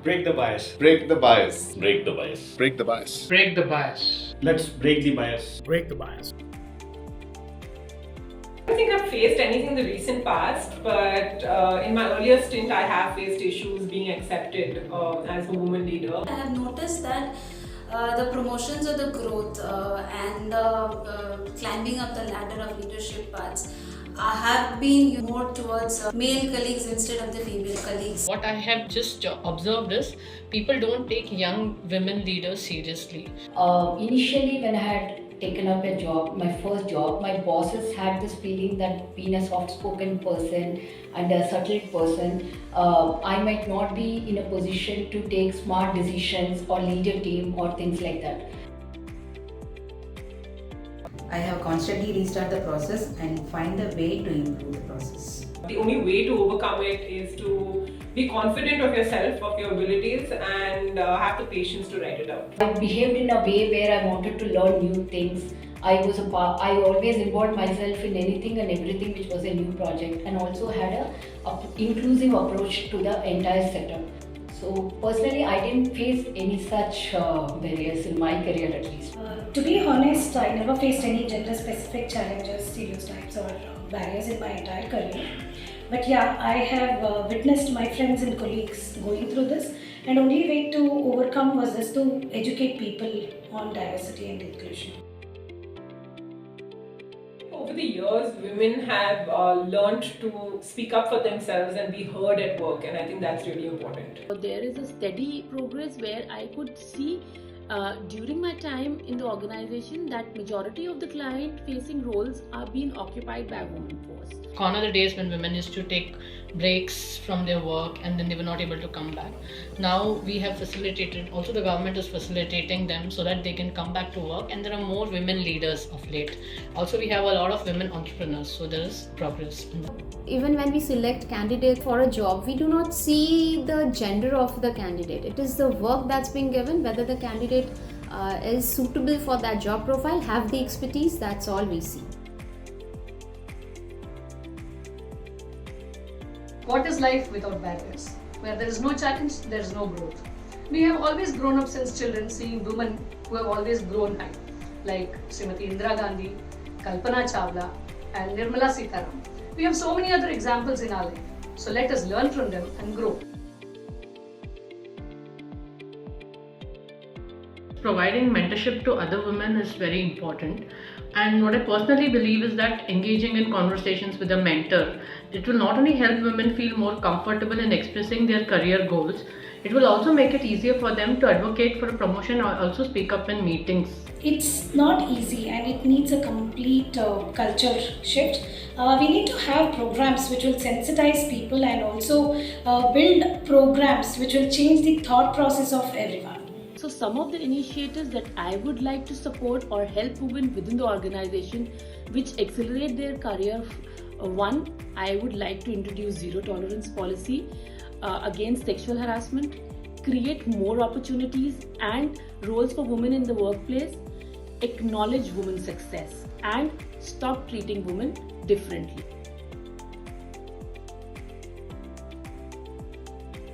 Break the bias. Break the bias. Break the bias. Break the bias. Break the bias. Let's break the bias. Break the bias. I don't think I've faced anything in the recent past, but in my earlier stint, I have faced issues being accepted as a woman leader. I have noticed that the promotions or the growth and the climbing up the ladder of leadership paths have been more towards male colleagues instead of the female colleagues. What I have just observed is people don't take young women leaders seriously. Initially, when I had taken up a job, my first job, my bosses had this feeling that being a soft-spoken person and a subtle person, I might not be in a position to take smart decisions or lead a team or things like that. I have constantly restart the process and find a way to improve the process. The only way to overcome it is to be confident of yourself, of your abilities, and have the patience to write it out. I behaved in a way where I wanted to learn new things. I always involved myself in anything and everything which was a new project, and also had a inclusive approach to the entire setup. So personally, I didn't face any such barriers in my career at least. To be honest, I never faced any gender-specific challenges, stereotypes or barriers in my entire career. But yeah, I have witnessed my friends and colleagues going through this, and only way to overcome was just to educate people on diversity and inclusion. Over the years, women have learned to speak up for themselves and be heard at work, and I think that's really important. There is a steady progress where I could see during my time in the organization that majority of the client facing roles are being occupied by women first. Gone are the days when women used to take breaks from their work and then they were not able to come back. Now we have facilitated, also the government is facilitating them so that they can come back to work, and there are more women leaders of late. Also we have a lot of women entrepreneurs, so there is progress. Even when we select candidates for a job, we do not see the gender of the candidate. It is the work that's being given, whether the candidate is suitable for that job profile, have the expertise, that's all we see. What is life without barriers? Where there is no challenge, there is no growth. We have always grown up since children seeing women who have always grown high, like Srimati Indira Gandhi, Kalpana Chawla, and Nirmala Sitaram. We have so many other examples in our life, so let us learn from them and grow. Providing mentorship to other women is very important, and what I personally believe is that engaging in conversations with a mentor, it will not only help women feel more comfortable in expressing their career goals, it will also make it easier for them to advocate for a promotion or also speak up in meetings. It's not easy, and it needs a complete culture shift. We need to have programs which will sensitize people and also build programs which will change the thought process of everyone. So some of the initiatives that I would like to support or help women within the organization which accelerate their career. One, I would like to introduce zero tolerance policy against sexual harassment, create more opportunities and roles for women in the workplace, acknowledge women's success, and stop treating women differently.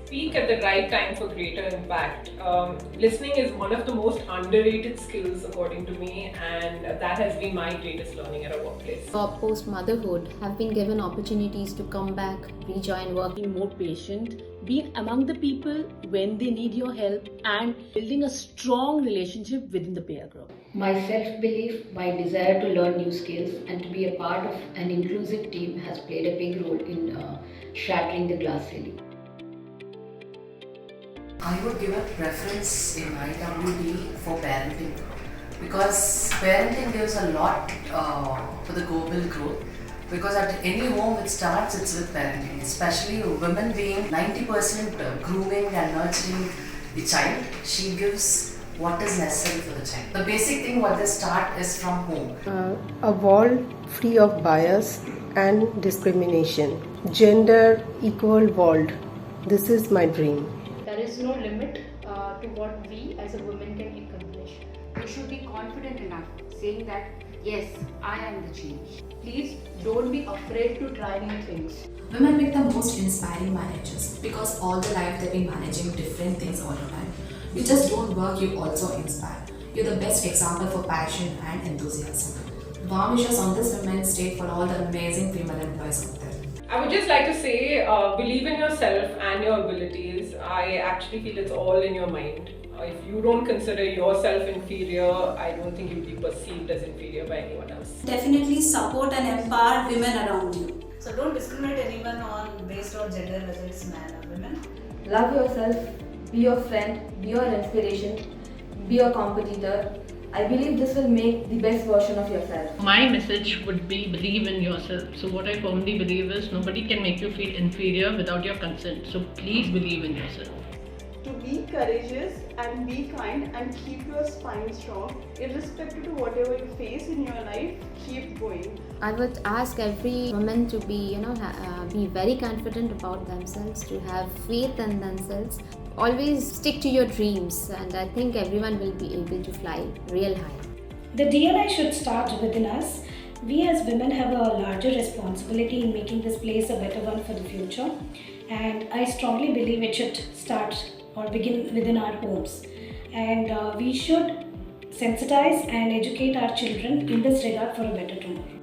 Speak at the right time for greater impact. Listening is one of the most underrated skills according to me, and that has been my greatest learning at a workplace. Post-motherhood have been given opportunities to come back, rejoin work. Being more patient, being among the people when they need your help, and building a strong relationship within the peer group. My self-belief, my desire to learn new skills and to be a part of an inclusive team has played a big role in shattering the glass ceiling. I would give a preference in IWD for parenting, because parenting gives a lot for the global growth, because at any home it starts, it's with parenting, especially women being 90% grooming and nurturing the child. She gives what is necessary for the child. The basic thing what they start is from home. A world free of bias and discrimination. Gender equal world. This is my dream. There is no limit to what we as a woman can accomplish. We should be confident enough saying that Yes, I am the change. Please don't be afraid to try new things. Women make the most inspiring managers because all the life they've been managing different things all the time. You just don't work, you also inspire. You're the best example for passion and enthusiasm. Warm wishes on this Women's Day for all the amazing female employees out there. I would just like to say, believe in yourself and your abilities. I actually feel it's all in your mind. If you don't consider yourself inferior, I don't think you'll be perceived as inferior by anyone else. Definitely support and empower women around you. So don't discriminate anyone on based on gender, whether it's man or women. Love yourself, be your friend, be your inspiration, be your competitor. I believe this will make the best version of yourself. My message would be believe in yourself. So what I firmly believe is nobody can make you feel inferior without your consent. So please believe in yourself. To be courageous and be kind and keep your spine strong, irrespective of whatever you face in your life, keep going. I would ask every woman to be, be very confident about themselves, to have faith in themselves. Always stick to your dreams, and I think everyone will be able to fly real high. The D&I should start within us. We as women have a larger responsibility in making this place a better one for the future, and I strongly believe it should start or begin within our homes, and we should sensitize and educate our children in this regard for a better tomorrow.